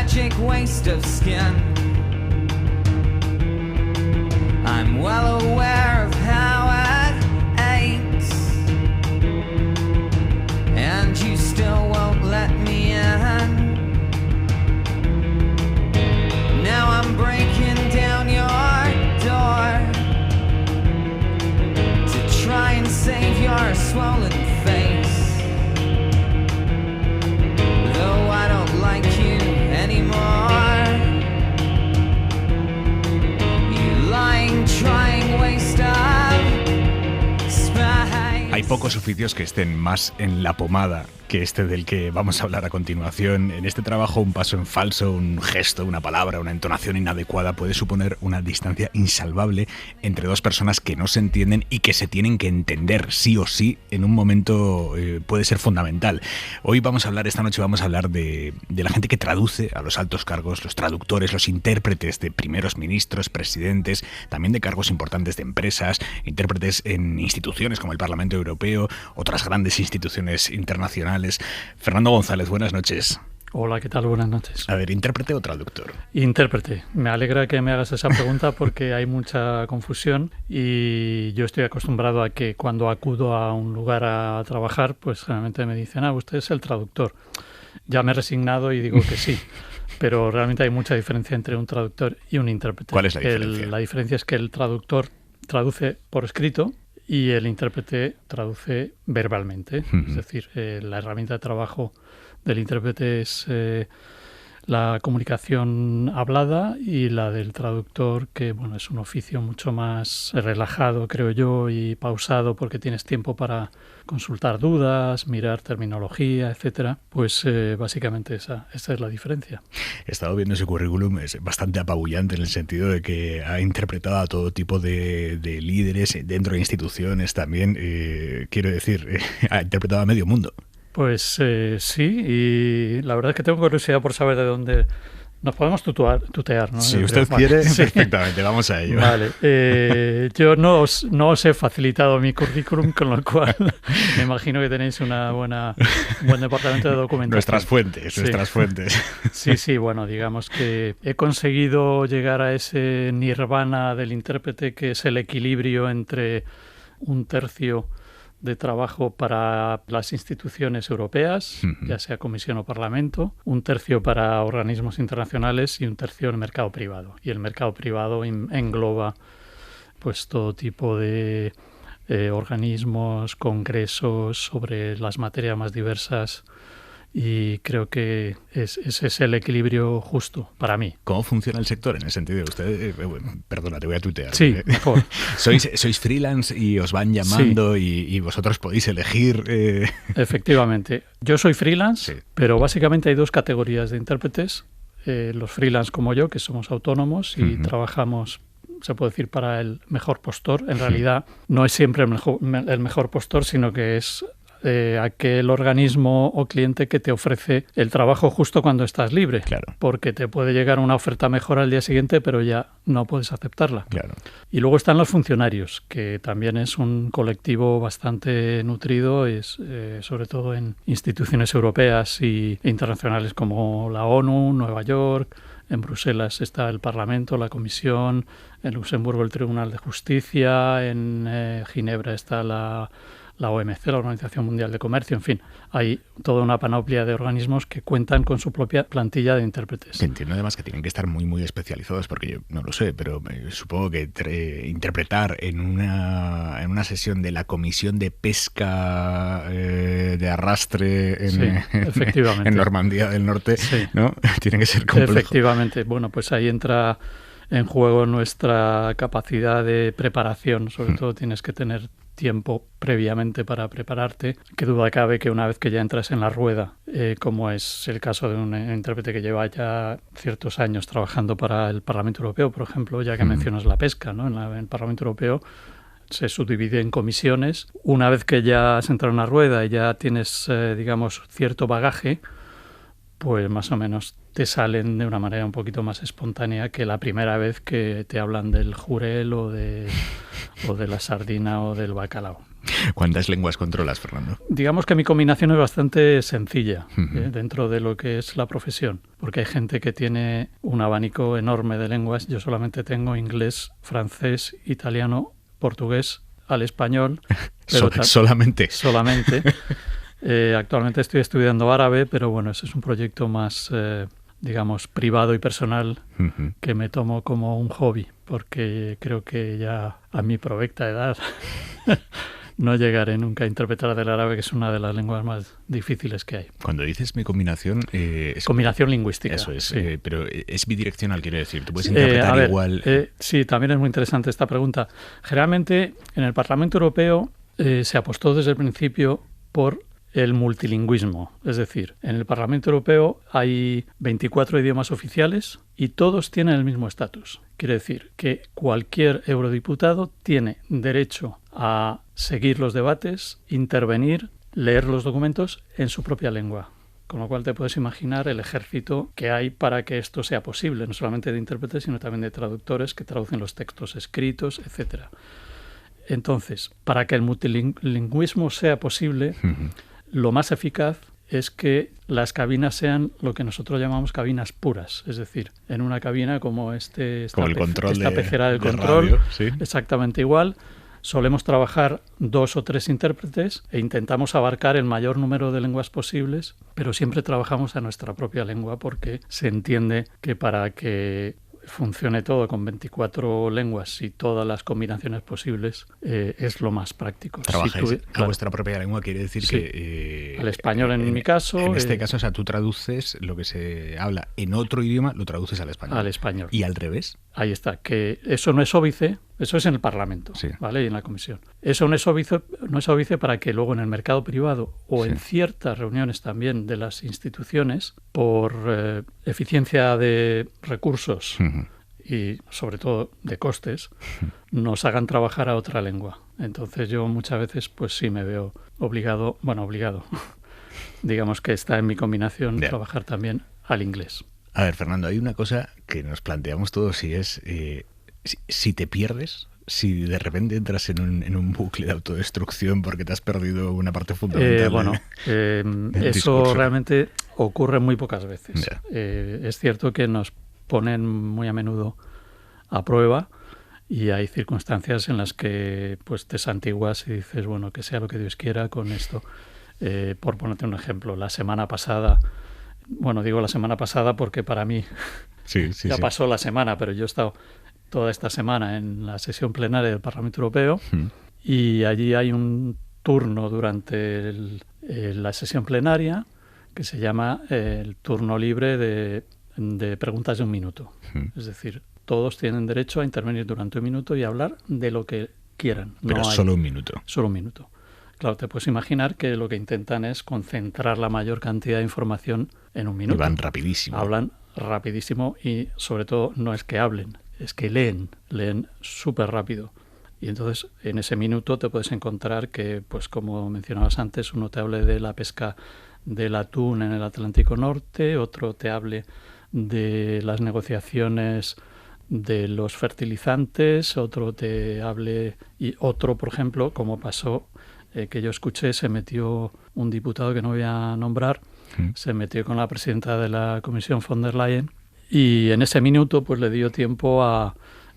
tragic waste of skin. I'm well aware of how it aches, and you still won't let me in. Now I'm breaking down your door to try and save your swollen face, though I don't like you anymore. You lying, trying waste of space. Hay pocos oficios que estén más en la pomada que este del que vamos a hablar a continuación. En este trabajo, un paso en falso, un gesto, una palabra, una entonación inadecuada puede suponer una distancia insalvable entre dos personas que no se entienden y que se tienen que entender sí o sí en un momento. Puede ser fundamental. Esta noche vamos a hablar de la gente que traduce a los altos cargos, los traductores, los intérpretes de primeros ministros, presidentes, también de cargos importantes de empresas, intérpretes en instituciones como el Parlamento Europeo, otras grandes instituciones internacionales. Fernando González, buenas noches. Hola, ¿qué tal? Buenas noches. A ver, ¿intérprete o traductor? Intérprete. Me alegra que me hagas esa pregunta porque hay mucha confusión y yo estoy acostumbrado a que cuando acudo a un lugar a trabajar, pues generalmente me dicen, usted es el traductor. Ya me he resignado y digo que sí, pero realmente hay mucha diferencia entre un traductor y un intérprete. ¿Cuál es la diferencia? La diferencia es que el traductor traduce por escrito y el intérprete traduce verbalmente. Uh-huh. Es decir, la herramienta de trabajo del intérprete es la comunicación hablada y la del traductor, que bueno, es un oficio mucho más relajado, creo yo, y pausado porque tienes tiempo para consultar dudas, mirar terminología, etcétera. Pues básicamente esa es la diferencia. He estado viendo ese currículum, es bastante apabullante en el sentido de que ha interpretado a todo tipo de líderes dentro de instituciones también. Quiero decir, ha interpretado a medio mundo. Pues sí, y la verdad es que tengo curiosidad por saber de dónde nos podemos tutear, ¿no? Si usted quiere, sí. Perfectamente, vamos a ello. Vale, yo no os he facilitado mi currículum, con lo cual me imagino que tenéis un buen departamento de documentación. Nuestras fuentes. Sí, bueno, digamos que he conseguido llegar a ese nirvana del intérprete, que es el equilibrio entre un tercio de trabajo para las instituciones europeas, ya sea Comisión o Parlamento, un tercio para organismos internacionales y un tercio en el mercado privado. Y el mercado privado engloba pues todo tipo de organismos, congresos sobre las materias más diversas, y creo que ese es el equilibrio justo para mí. ¿Cómo funciona el sector en ese sentido? Usted, perdona, te voy a tutear. Sí, mejor. ¿Sois freelance y os van llamando? Sí. y vosotros podéis elegir? Efectivamente. Yo soy freelance, sí. Pero básicamente hay dos categorías de intérpretes. Los freelance como yo, que somos autónomos y trabajamos, se puede decir, para el mejor postor. En realidad no es siempre el mejor postor, sino que es aquel organismo o cliente que te ofrece el trabajo justo cuando estás libre. Claro. Porque te puede llegar una oferta mejor al día siguiente, pero ya no puedes aceptarla. Claro. Y luego están los funcionarios, que también es un colectivo bastante nutrido, sobre todo en instituciones europeas e internacionales como la ONU, Nueva York. En Bruselas está el Parlamento, la Comisión, en Luxemburgo el Tribunal de Justicia, en Ginebra está la OMC, la Organización Mundial de Comercio, en fin, hay toda una panoplia de organismos que cuentan con su propia plantilla de intérpretes. Entiendo además que tienen que estar muy, muy especializados, porque yo no lo sé, pero supongo que interpretar en una sesión de la Comisión de Pesca de Arrastre en Normandía del Norte, sí. ¿No? Tiene que ser complejo. Efectivamente. Bueno, pues ahí entra en juego nuestra capacidad de preparación. Sobre todo tienes que tener tiempo previamente para prepararte. Qué duda cabe que una vez que ya entras en la rueda, como es el caso de un intérprete que lleva ya ciertos años trabajando para el Parlamento Europeo, por ejemplo, ya que mencionas la pesca, ¿no? En el Parlamento Europeo se subdivide en comisiones. Una vez que ya has entrado en la rueda y ya tienes, digamos, cierto bagaje, pues más o menos te salen de una manera un poquito más espontánea que la primera vez que te hablan del jurel o de la sardina o del bacalao. ¿Cuántas lenguas controlas, Fernando? Digamos que mi combinación es bastante sencilla dentro de lo que es la profesión, porque hay gente que tiene un abanico enorme de lenguas. Yo solamente tengo inglés, francés, italiano, portugués, al español. Pero solamente. Solamente. Actualmente estoy estudiando árabe, pero bueno, ese es un proyecto más, digamos, privado y personal que me tomo como un hobby, porque creo que ya a mi provecta edad no llegaré nunca a interpretar del árabe, que es una de las lenguas más difíciles que hay. Cuando dices mi combinación... combinación lingüística. Eso es, sí. Pero es bidireccional, quiero decir. Tú puedes interpretar igual... Sí, también es muy interesante esta pregunta. Generalmente, en el Parlamento Europeo se apostó desde el principio por el multilingüismo. Es decir, en el Parlamento Europeo hay 24 idiomas oficiales y todos tienen el mismo estatus. Quiere decir que cualquier eurodiputado tiene derecho a seguir los debates, intervenir, leer los documentos en su propia lengua. Con lo cual te puedes imaginar el ejército que hay para que esto sea posible, no solamente de intérpretes, sino también de traductores que traducen los textos escritos, etc. Entonces, para que el multilingüismo sea posible, lo más eficaz es que las cabinas sean lo que nosotros llamamos cabinas puras. Es decir, en una cabina como esta pecera del control, radio, ¿sí? Exactamente igual, solemos trabajar 2 o 3 intérpretes e intentamos abarcar el mayor número de lenguas posibles, pero siempre trabajamos a nuestra propia lengua porque se entiende que para que funcione todo con 24 lenguas y todas las combinaciones posibles es lo más práctico. Trabajáis a vuestra propia lengua, quiere decir que... al español en mi caso... En este caso, o sea, tú traduces lo que se habla en otro idioma, lo traduces al español. Al español. ¿Y al revés? Ahí está, que eso no es óbice, eso es en el Parlamento, sí, ¿vale? Y en la Comisión. Eso no es óbice para que luego en el mercado privado o en ciertas reuniones también de las instituciones, por eficiencia de recursos y sobre todo de costes, nos hagan trabajar a otra lengua. Entonces yo muchas veces pues sí me veo obligado, digamos que está en mi combinación trabajar también al inglés. A ver, Fernando, hay una cosa que nos planteamos todos y es si te pierdes, si de repente entras en un bucle de autodestrucción porque te has perdido una parte fundamental. Del eso discurso. Realmente ocurre muy pocas veces. Es cierto que nos ponen muy a menudo a prueba y hay circunstancias en las que pues te santiguas y dices, bueno, que sea lo que Dios quiera con esto. Por ponerte un ejemplo, la semana pasada... Bueno, digo la semana pasada porque para mí ya pasó la semana, pero yo he estado toda esta semana en la sesión plenaria del Parlamento Europeo y allí hay un turno durante la sesión plenaria que se llama el turno libre de preguntas de 1 minuto. Es decir, todos tienen derecho a intervenir durante 1 minuto y hablar de lo que quieran. Pero solo 1 minuto. Solo 1 minuto. Claro, te puedes imaginar que lo que intentan es concentrar la mayor cantidad de información en 1 minuto. Y van rapidísimo. Hablan rapidísimo y sobre todo no es que hablen, es que leen súper rápido. Y entonces en ese minuto te puedes encontrar que, pues como mencionabas antes, uno te hable de la pesca del atún en el Atlántico Norte, otro te hable de las negociaciones de los fertilizantes, otro te hable y otro, por ejemplo, como pasó... que yo escuché, se metió un diputado que no voy a nombrar, se metió con la presidenta de la Comisión von der Leyen y en ese minuto pues le dio tiempo a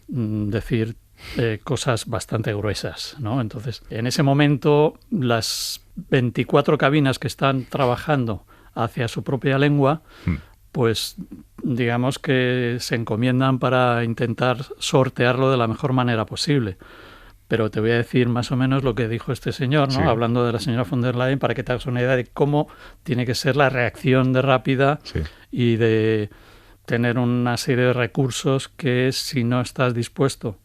decir cosas bastante gruesas, ¿no? Entonces, en ese momento, las 24 cabinas que están trabajando hacia su propia lengua, pues digamos que se encomiendan para intentar sortearlo de la mejor manera posible. Pero te voy a decir más o menos lo que dijo este señor, ¿no? Hablando de la señora von der Leyen, para que te hagas una idea de cómo tiene que ser la reacción de rápida y de tener una serie de recursos que si no estás dispuesto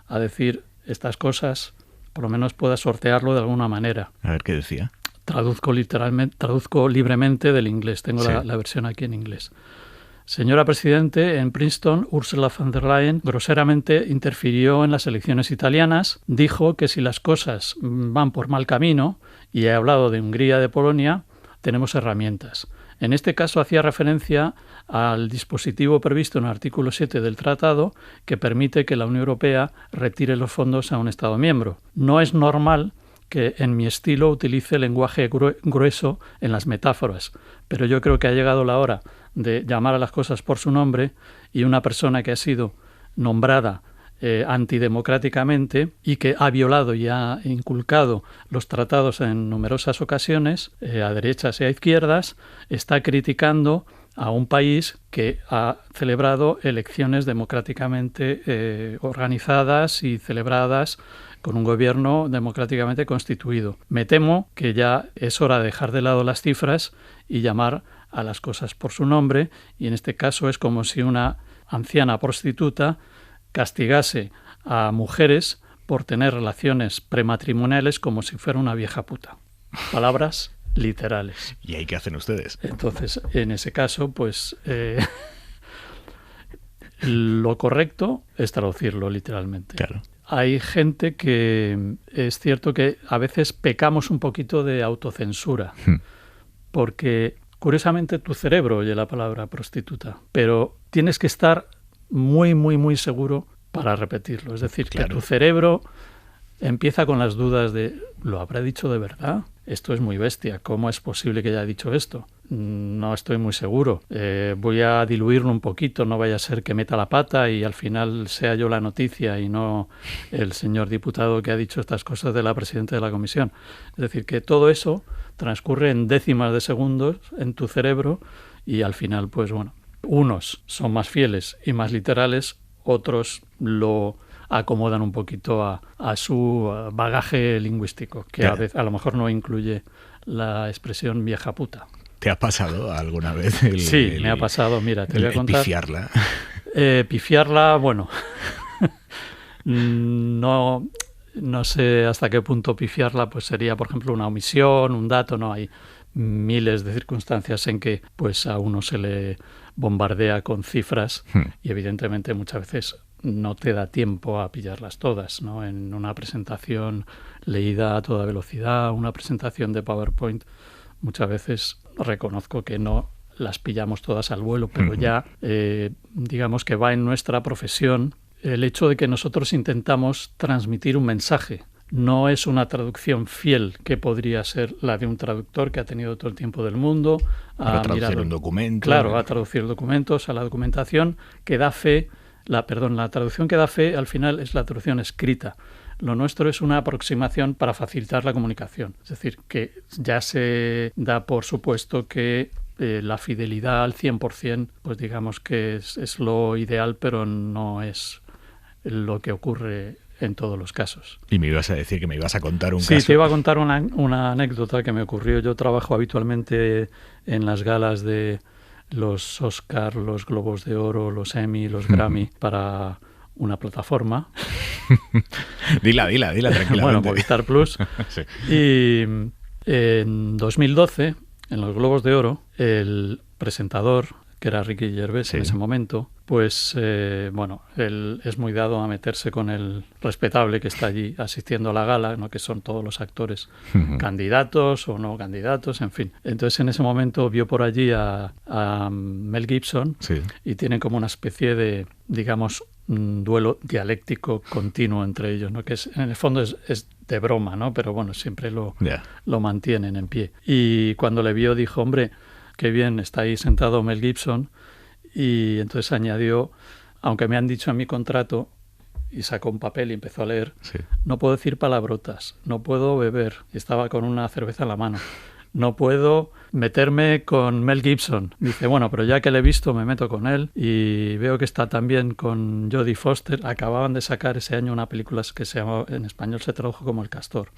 a decir estas cosas, por lo menos puedas sortearlo de alguna manera. A ver, ¿qué decía? Traduzco libremente del inglés. Tengo la versión aquí en inglés. Señora Presidente, en Princeton, Ursula von der Leyen groseramente interfirió en las elecciones italianas, dijo que si las cosas van por mal camino, y he hablado de Hungría y de Polonia, tenemos herramientas. En este caso hacía referencia al dispositivo previsto en el artículo 7 del tratado que permite que la Unión Europea retire los fondos a un Estado miembro. No es normal que en mi estilo utilice lenguaje grueso en las metáforas, pero yo creo que ha llegado la hora de llamar a las cosas por su nombre, y una persona que ha sido nombrada antidemocráticamente y que ha violado y ha inculcado los tratados en numerosas ocasiones, a derechas y a izquierdas, está criticando a un país que ha celebrado elecciones democráticamente organizadas y celebradas con un gobierno democráticamente constituido. Me temo que ya es hora de dejar de lado las cifras y llamar a las cosas por su nombre, y en este caso es como si una anciana prostituta castigase a mujeres por tener relaciones prematrimoniales como si fuera una vieja puta. Palabras literales. ¿Y ahí qué hacen ustedes? Entonces, en ese caso, pues lo correcto es traducirlo literalmente. Claro. Hay gente que es cierto que a veces pecamos un poquito de autocensura, porque curiosamente tu cerebro oye la palabra prostituta, pero tienes que estar muy, muy, muy seguro para repetirlo. Es decir, claro, que tu cerebro empieza con las dudas de ¿lo habrá dicho de verdad? Esto es muy bestia. ¿Cómo es posible que haya dicho esto? No estoy muy seguro. Voy a diluirlo un poquito, no vaya a ser que meta la pata y al final sea yo la noticia y no el señor diputado que ha dicho estas cosas de la presidenta de la comisión. Es decir, que todo eso transcurre en décimas de segundos en tu cerebro y al final, pues bueno, unos son más fieles y más literales, otros lo acomodan un poquito a su bagaje lingüístico, que a lo mejor no incluye la expresión vieja puta. ¿Te ha pasado alguna vez? Sí, me ha pasado. Mira, te voy a contar. Pifiarla. Pifiarla, bueno, no sé hasta qué punto pifiarla, pues sería, por ejemplo, una omisión, un dato. No, hay miles de circunstancias en que pues a uno se le bombardea con cifras y evidentemente muchas veces no te da tiempo a pillarlas todas, ¿no? En una presentación leída a toda velocidad, una presentación de PowerPoint, muchas veces reconozco que no las pillamos todas al vuelo, pero ya digamos que va en nuestra profesión el hecho de que nosotros intentamos transmitir un mensaje. No es una traducción fiel que podría ser la de un traductor que ha tenido todo el tiempo del mundo. Para traducir un documento. Claro, a traducir documentos, a la documentación que da fe. La traducción que da fe al final es la traducción escrita. Lo nuestro es una aproximación para facilitar la comunicación. Es decir, que ya se da por supuesto que la fidelidad al 100%, pues digamos que es lo ideal, pero no es lo que ocurre en todos los casos. Y me ibas a decir que me ibas a contar un caso. Sí, te iba a contar una anécdota que me ocurrió. Yo trabajo habitualmente en las galas de los Oscar, los Globos de Oro, los Emmy, los Grammy, para una plataforma. Dila, tranquilamente. Bueno, Movistar Plus. Sí. Y en 2012, en los Globos de Oro, el presentador, que era Ricky Gervais en ese momento, pues bueno, él es muy dado a meterse con el respetable que está allí asistiendo a la gala, ¿no? Que son todos los actores candidatos o no candidatos, en fin. Entonces en ese momento vio por allí a Mel Gibson y tienen como una especie de, digamos, un duelo dialéctico continuo entre ellos, ¿no? Que en el fondo es de broma, ¿no? Pero bueno, siempre lo mantienen en pie. Y cuando le vio dijo, hombre, qué bien, está ahí sentado Mel Gibson. Y entonces añadió, aunque me han dicho en mi contrato, y sacó un papel y empezó a leer, no puedo decir palabrotas, no puedo beber, y estaba con una cerveza en la mano, no puedo meterme con Mel Gibson. Dice, bueno, pero ya que le he visto me meto con él y veo que está también con Jodie Foster. Acababan de sacar ese año una película que se llama, en español se tradujo como El Castor,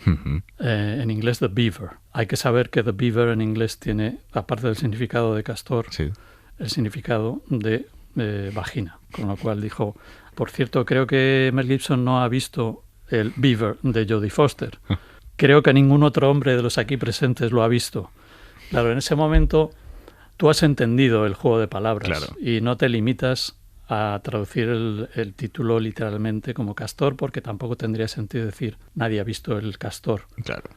en inglés The Beaver. Hay que saber que The Beaver en inglés tiene, aparte del significado de castor, el significado de vagina, con lo cual dijo, por cierto, creo que Mel Gibson no ha visto el Beaver de Jodie Foster. Creo que ningún otro hombre de los aquí presentes lo ha visto. Claro, en ese momento tú has entendido el juego de palabras y no te limitas a traducir el título literalmente como castor, porque tampoco tendría sentido decir nadie ha visto el castor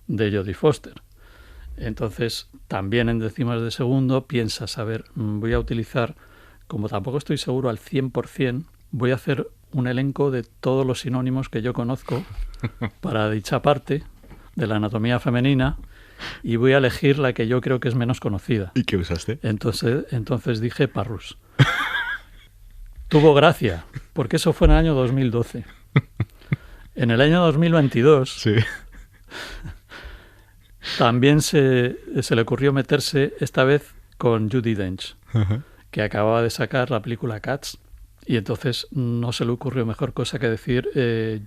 de Jodie Foster. Entonces, también en décimas de segundo piensas, a ver, voy a utilizar, como tampoco estoy seguro al 100%, voy a hacer un elenco de todos los sinónimos que yo conozco para dicha parte, de la anatomía femenina y voy a elegir la que yo creo que es menos conocida. ¿Y qué usaste? Entonces dije Parrus. Tuvo gracia, porque eso fue en el año 2012. En el año 2022 Sí. también se le ocurrió meterse esta vez con Judi Dench, que acababa de sacar la película Cats, y entonces no se le ocurrió mejor cosa que decir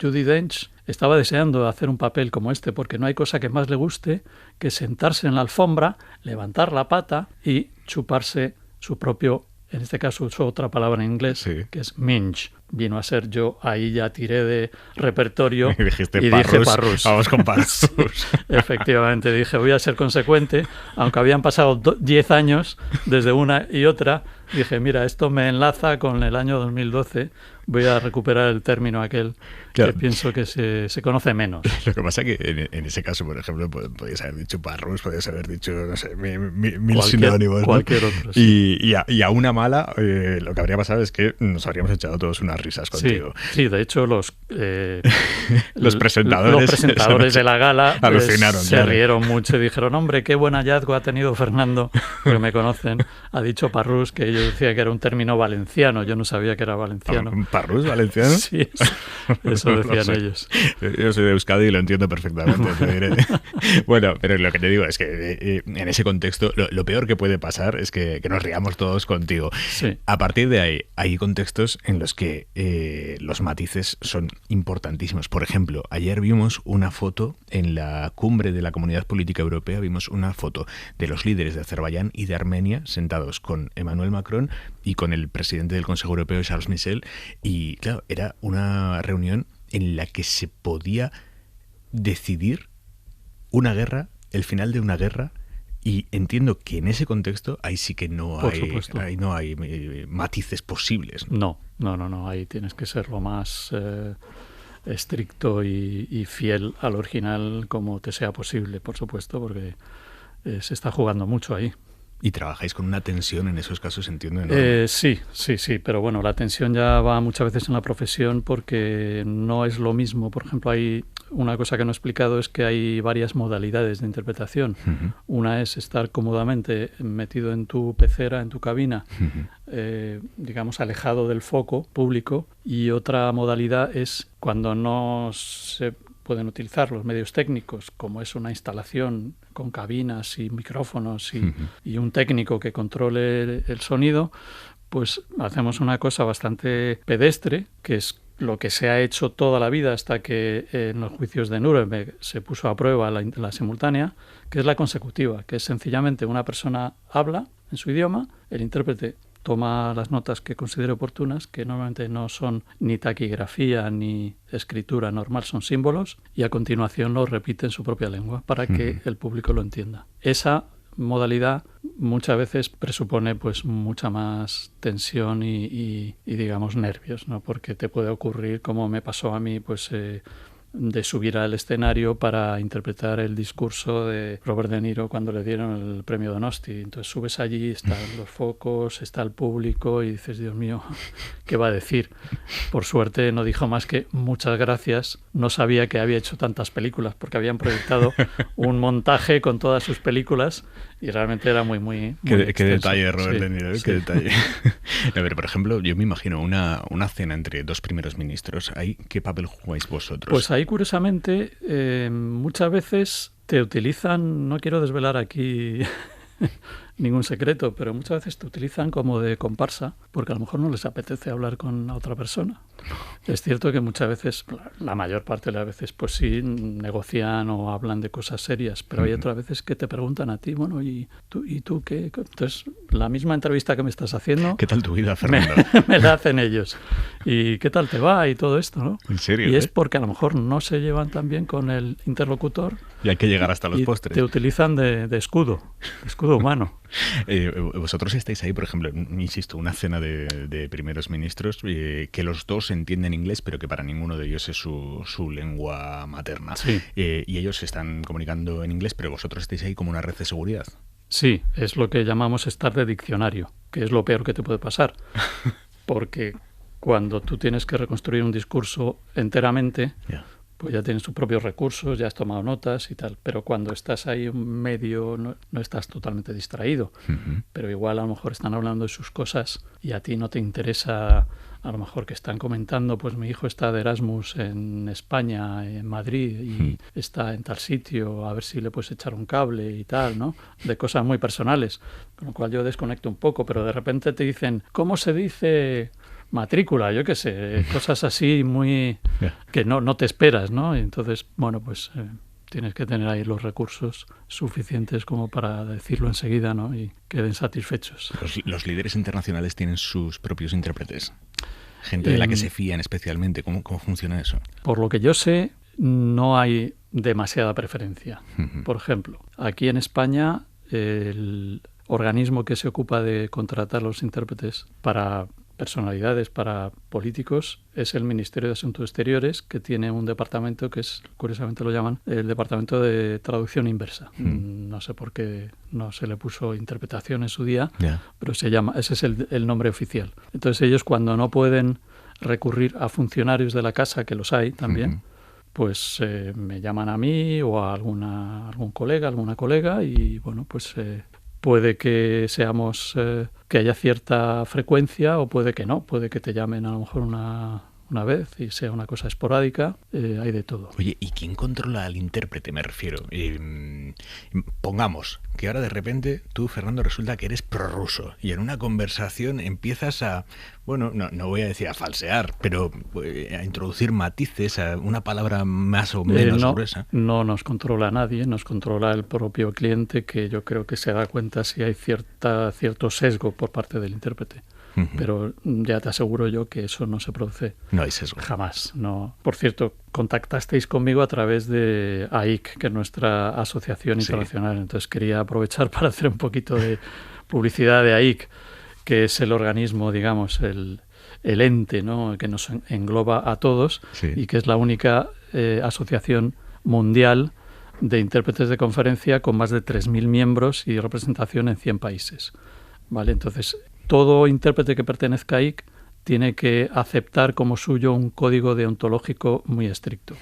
Judi Dench estaba deseando hacer un papel como este porque no hay cosa que más le guste que sentarse en la alfombra, levantar la pata y chuparse su propio, en este caso usó otra palabra en inglés, Sí. que es minge. Vino a ser yo, ahí ya tiré de repertorio Y dijiste y Parrus. dije Parrus. Vamos con Parrus. Efectivamente, dije, voy a ser consecuente, aunque habían pasado 10 años desde una y otra, dije, mira, esto me enlaza con el año 2012, voy a recuperar el término aquel Claro. que pienso que se conoce menos. Lo que pasa es que en ese caso, por ejemplo, podías haber dicho Parrus, podías haber dicho, no sé, mil sinónimos, ¿no? Cualquier otro, sí. Y a una mala, lo que habría pasado es que nos habríamos echado todos unas risas contigo. Sí, de hecho los presentadores de la gala alucinaron, se claro. rieron mucho y dijeron, hombre, qué buen hallazgo ha tenido Fernando, porque me conocen, ha dicho Parrus, que yo decía que era un término valenciano, yo no sabía que era valenciano. ¿Parrus valenciano? Sí, eso No lo decían sé. ellos. Yo soy de Euskadi y lo entiendo perfectamente. Te diré. Bueno, pero lo que te digo es que en ese contexto lo peor que puede pasar es que nos riamos todos contigo. Sí. A partir de ahí, hay contextos en los que los matices son importantísimos. Por ejemplo, ayer vimos una foto en la cumbre de la Comunidad Política Europea, vimos una foto de los líderes de Azerbaiyán y de Armenia sentados con Emmanuel Macron y con el presidente del Consejo Europeo, Charles Michel, y claro, era una reunión en la que se podía decidir una guerra, el final de una guerra, y entiendo que en ese contexto ahí sí que Por supuesto. ahí no hay matices posibles, ¿no? No, ahí tienes que ser lo más estricto y fiel al original como te sea posible, por supuesto, porque se está jugando mucho ahí. Y trabajáis con una tensión en esos casos, entiendo, enorme. Sí, pero bueno, la tensión ya va muchas veces en la profesión porque no es lo mismo. Por ejemplo, hay una cosa que no he explicado, es que hay varias modalidades de interpretación. Ujú. Una es estar cómodamente metido en tu pecera, en tu cabina, digamos, alejado del foco público, y otra modalidad es cuando no se pueden utilizar los medios técnicos, como es una instalación con cabinas y micrófonos y un técnico que controle el sonido, pues hacemos una cosa bastante pedestre, que es lo que se ha hecho toda la vida hasta que en los juicios de Nuremberg se puso a prueba la simultánea, que es la consecutiva, que es sencillamente una persona habla en su idioma, el intérprete toma las notas que considere oportunas, que normalmente no son ni taquigrafía ni escritura normal, son símbolos, y a continuación lo repite en su propia lengua para que el público lo entienda. Esa modalidad muchas veces presupone pues mucha más tensión y digamos nervios, ¿no? Porque te puede ocurrir, como me pasó a mí, pues de subir al escenario para interpretar el discurso de Robert De Niro cuando le dieron el premio Donosti. Entonces subes allí, están los focos, está el público y dices, Dios mío, ¿qué va a decir? Por suerte no dijo más que muchas gracias. No sabía que había hecho tantas películas porque habían proyectado un montaje con todas sus películas y realmente era muy Qué extenso. detalle, Robert Sí, De Niro, sí. qué detalle. A ver, por ejemplo, yo me imagino una cena entre dos primeros ministros. ¿Ahí qué papel jugáis vosotros? Pues ahí, curiosamente, muchas veces te utilizan, no quiero desvelar aquí ningún secreto, pero muchas veces te utilizan como de comparsa, porque a lo mejor no les apetece hablar con la otra persona. Es cierto que muchas veces, la mayor parte de las veces, pues sí, negocian o hablan de cosas serias, pero hay otras veces que te preguntan a ti, bueno, ¿y tú qué? Entonces, la misma entrevista que me estás haciendo, ¿Qué tal tu vida, Fernando? me la hacen ellos. ¿Y qué tal te va? Y todo esto, ¿no? ¿En serio? Y es porque a lo mejor no se llevan tan bien con el interlocutor. Y hay que llegar hasta los y postres. te utilizan de escudo humano. Vosotros estáis ahí, por ejemplo, insisto, una cena de primeros ministros que los dos entienden inglés, pero que para ninguno de ellos es su lengua materna. Sí. Y ellos se están comunicando en inglés, pero vosotros estáis ahí como una red de seguridad. Sí, es lo que llamamos estar de diccionario, que es lo peor que te puede pasar. Porque cuando tú tienes que reconstruir un discurso enteramente, Yeah. pues ya tienes tus propios recursos, ya has tomado notas y tal. Pero cuando estás ahí en medio no estás totalmente distraído. Pero igual a lo mejor están hablando de sus cosas y a ti no te interesa, a lo mejor que están comentando, pues mi hijo está de Erasmus en España, en Madrid, y está en tal sitio, a ver si le puedes echar un cable y tal, ¿no? De cosas muy personales. Con lo cual yo desconecto un poco, pero de repente te dicen, ¿cómo se dice matrícula? Yo qué sé, cosas así muy que no te esperas, ¿no? Y entonces, bueno, pues tienes que tener ahí los recursos suficientes como para decirlo enseguida, ¿no? Y queden satisfechos. Los líderes internacionales tienen sus propios intérpretes. Gente de la que se fían especialmente. ¿Cómo funciona eso? Por lo que yo sé, no hay demasiada preferencia. Por ejemplo, aquí en España, el organismo que se ocupa de contratar los intérpretes para personalidades, para políticos, es el Ministerio de Asuntos Exteriores, que tiene un departamento que es, curiosamente lo llaman, el Departamento de Traducción Inversa. No sé por qué no se le puso interpretación en su día, pero se llama, ese es el nombre oficial. Entonces ellos, cuando no pueden recurrir a funcionarios de la casa, que los hay también, pues me llaman a mí o a algún colega, alguna colega, y bueno, pues puede que seamos que haya cierta frecuencia o puede que no, puede que te llamen a lo mejor una vez y sea una cosa esporádica, hay de todo. Oye, ¿y quién controla al intérprete, me refiero? Pongamos que ahora de repente tú, Fernando, resulta que eres prorruso y en una conversación empiezas a, bueno, no voy a decir a falsear, pero a introducir matices a una palabra más o menos gruesa. No nos controla nadie, nos controla el propio cliente, que yo creo que se da cuenta si hay cierto sesgo por parte del intérprete. Pero ya te aseguro yo que eso no se produce. No hay sesgo. Jamás. No. Por cierto, contactasteis conmigo a través de AIC, que es nuestra asociación internacional. Entonces quería aprovechar para hacer un poquito de publicidad de AIC, que es el organismo, digamos, el ente, ¿no?, que nos engloba a todos y que es la única asociación mundial de intérpretes de conferencia con más de 3.000 miembros y representación en 100 países. ¿Vale? Entonces, todo intérprete que pertenezca a AIC tiene que aceptar como suyo un código deontológico muy estricto,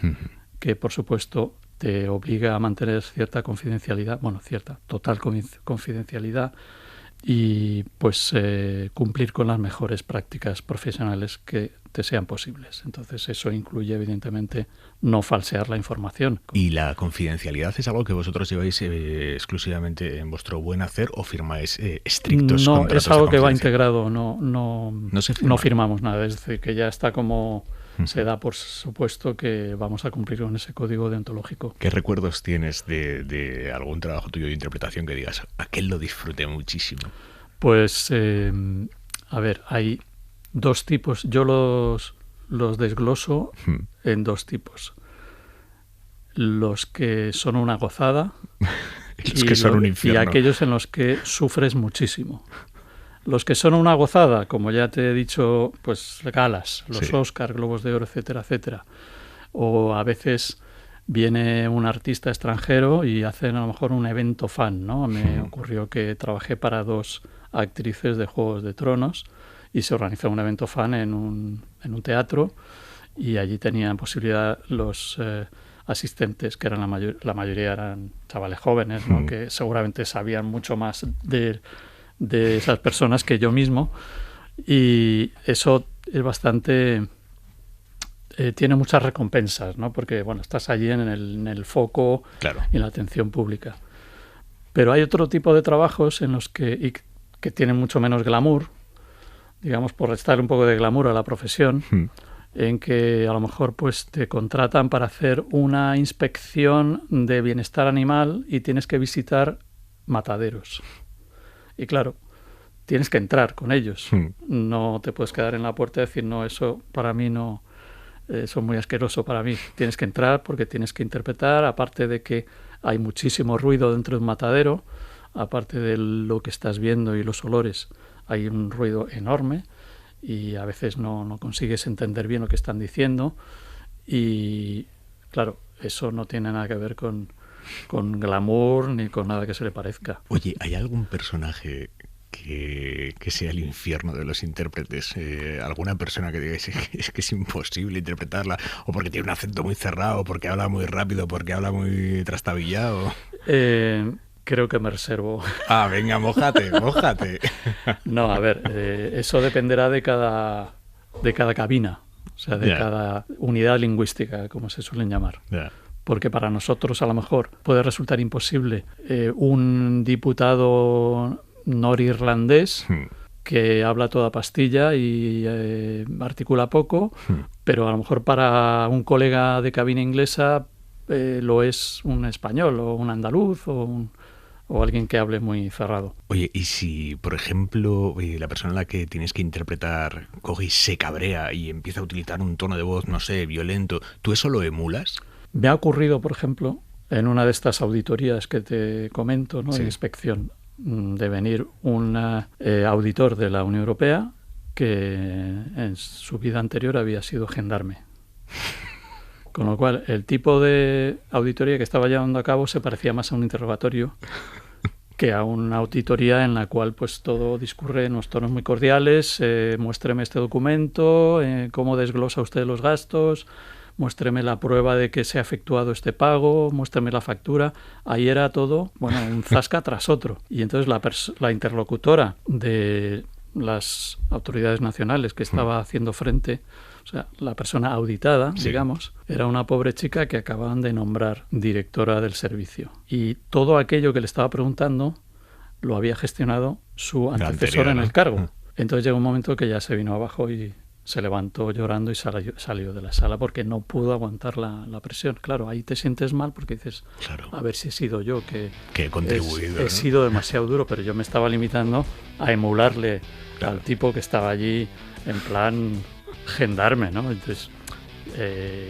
que por supuesto te obliga a mantener cierta confidencialidad, total confidencialidad, y pues cumplir con las mejores prácticas profesionales que te sean posibles. Entonces eso incluye evidentemente no falsear la información. ¿Y la confidencialidad es algo que vosotros lleváis exclusivamente en vuestro buen hacer o firmáis estrictos contratos? No, es algo que va integrado, no firma. No firmamos nada, es decir, que ya está como se da por supuesto que vamos a cumplir con ese código deontológico. ¿Qué recuerdos tienes de algún trabajo tuyo de interpretación que digas, aquel lo disfruté muchísimo? Pues, a ver, hay dos tipos. Yo los desgloso en dos tipos. Los que son una gozada los que son un infierno. Y aquellos en los que sufres muchísimo. Los que son una gozada, como ya te he dicho, pues galas, los Oscar, Globos de Oro, etcétera, etcétera. O a veces viene un artista extranjero y hacen a lo mejor un evento fan, ¿no? Me ocurrió que trabajé para 2 actrices de Juegos de Tronos y se organizó un evento fan en un teatro y allí tenían posibilidad los asistentes, que eran la mayoría eran chavales jóvenes, ¿no? Que seguramente sabían mucho más de esas personas que yo mismo, y eso es bastante tiene muchas recompensas, ¿no? Porque bueno, estás allí en el foco y en la atención pública. Pero hay otro tipo de trabajos en los que tienen mucho menos glamour, digamos, por restar un poco de glamour a la profesión, en que a lo mejor pues te contratan para hacer una inspección de bienestar animal y tienes que visitar mataderos. Y claro, tienes que entrar con ellos. No te puedes quedar en la puerta y decir, no, eso para mí no, eso es muy asqueroso para mí. Tienes que entrar porque tienes que interpretar, aparte de que hay muchísimo ruido dentro de un matadero, aparte de lo que estás viendo y los olores, hay un ruido enorme y a veces no consigues entender bien lo que están diciendo. Y claro, eso no tiene nada que ver con glamour ni con nada que se le parezca. Oye, ¿hay algún personaje que sea el infierno de los intérpretes? ¿Alguna persona que diga es que es imposible interpretarla? ¿O porque tiene un acento muy cerrado, porque habla muy rápido, porque habla muy trastabillado? Creo que me reservo. Ah, venga, mójate. No, a ver, eso dependerá de cada cabina, o sea, de cada unidad lingüística, como se suelen llamar. Porque para nosotros a lo mejor puede resultar imposible un diputado norirlandés que habla toda pastilla y articula poco, pero a lo mejor para un colega de cabina inglesa lo es un español o un andaluz o alguien que hable muy cerrado. Oye, y si, por ejemplo, la persona a la que tienes que interpretar coge y se cabrea y empieza a utilizar un tono de voz, no sé, violento, ¿tú eso lo emulas? Me ha ocurrido, por ejemplo, en una de estas auditorías que te comento, ¿no? Sí. De inspección, de venir un auditor de la Unión Europea que en su vida anterior había sido gendarme. Con lo cual, el tipo de auditoría que estaba llevando a cabo se parecía más a un interrogatorio que a una auditoría en la cual pues todo discurre en unos tonos muy cordiales. Muéstreme este documento, cómo desglosa usted los gastos, muéstreme la prueba de que se ha efectuado este pago, muéstreme la factura. Ahí era todo, bueno, un zasca tras otro. Y entonces la interlocutora de las autoridades nacionales que estaba haciendo frente, o sea, la persona auditada, sí, digamos, era una pobre chica que acababan de nombrar directora del servicio. Y todo aquello que le estaba preguntando lo había gestionado su antecesor en el cargo. Entonces llegó un momento que ya se vino abajo y se levantó llorando y salió de la sala porque no pudo aguantar la presión. Claro, ahí te sientes mal porque dices, claro, a ver si he sido yo que he contribuido. He sido demasiado duro, pero yo me estaba limitando a emularle, claro, al tipo que estaba allí en plan gendarme, ¿no? Entonces,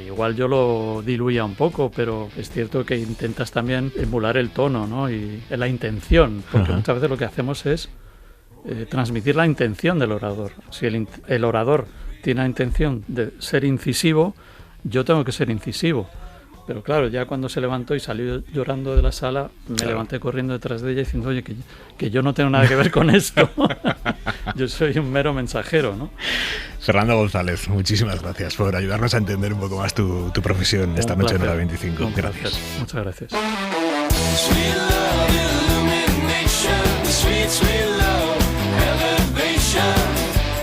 igual yo lo diluía un poco, pero es cierto que intentas también emular el tono, ¿no? Y la intención, porque muchas veces lo que hacemos es transmitir la intención del orador. Si el orador tiene la intención de ser incisivo, yo tengo que ser incisivo. Pero claro, ya cuando se levantó y salió llorando de la sala, me levanté corriendo detrás de ella diciendo, oye, que yo no tengo nada que ver con esto. Yo soy un mero mensajero, ¿no? Fernando González, muchísimas gracias por ayudarnos a entender un poco más tu profesión esta noche en Hora 25. Gracias. Muchas gracias. Sweet love, illumination, sweet love, elevation,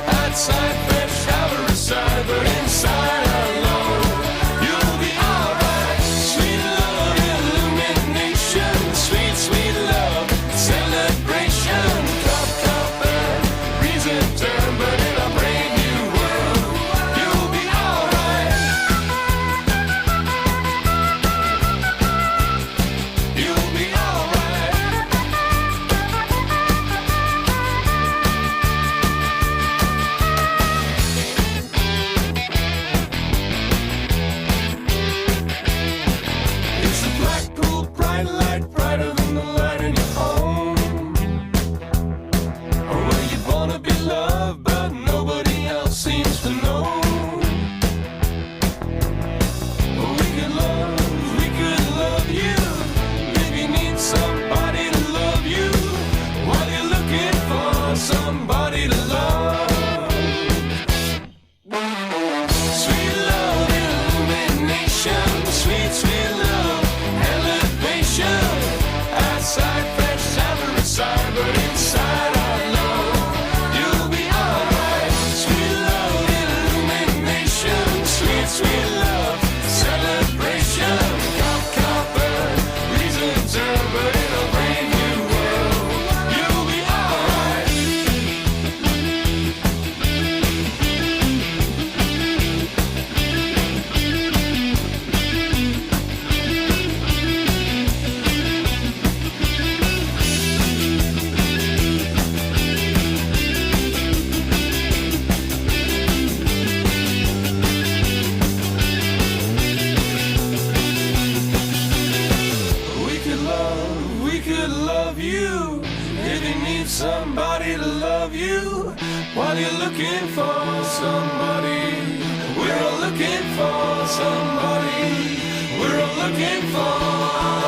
outside fresh shower aside, but inside alone, you'll be alright. Sweet love, illumination, sweet love, celebration, copper, reason turn, but in a brand new world, you'll be alright. You'll be alright. It's a black pool, bright light, brighter than the light in your home. Or where you wanna be loved, but nobody else seems to know. We could love you. Maybe need somebody to love you while you're looking for somebody to love. Sweet love, illumination, sweet love, elevation. Outside fresh summer aside, but inside I know you'll be alright. Sweet love, illumination, sweet love, celebration. Copper, reason turn, but in a brand new world, you'll be alright. We could love you. If you need somebody to love you while you're looking for somebody, we're all looking for somebody. We're all looking for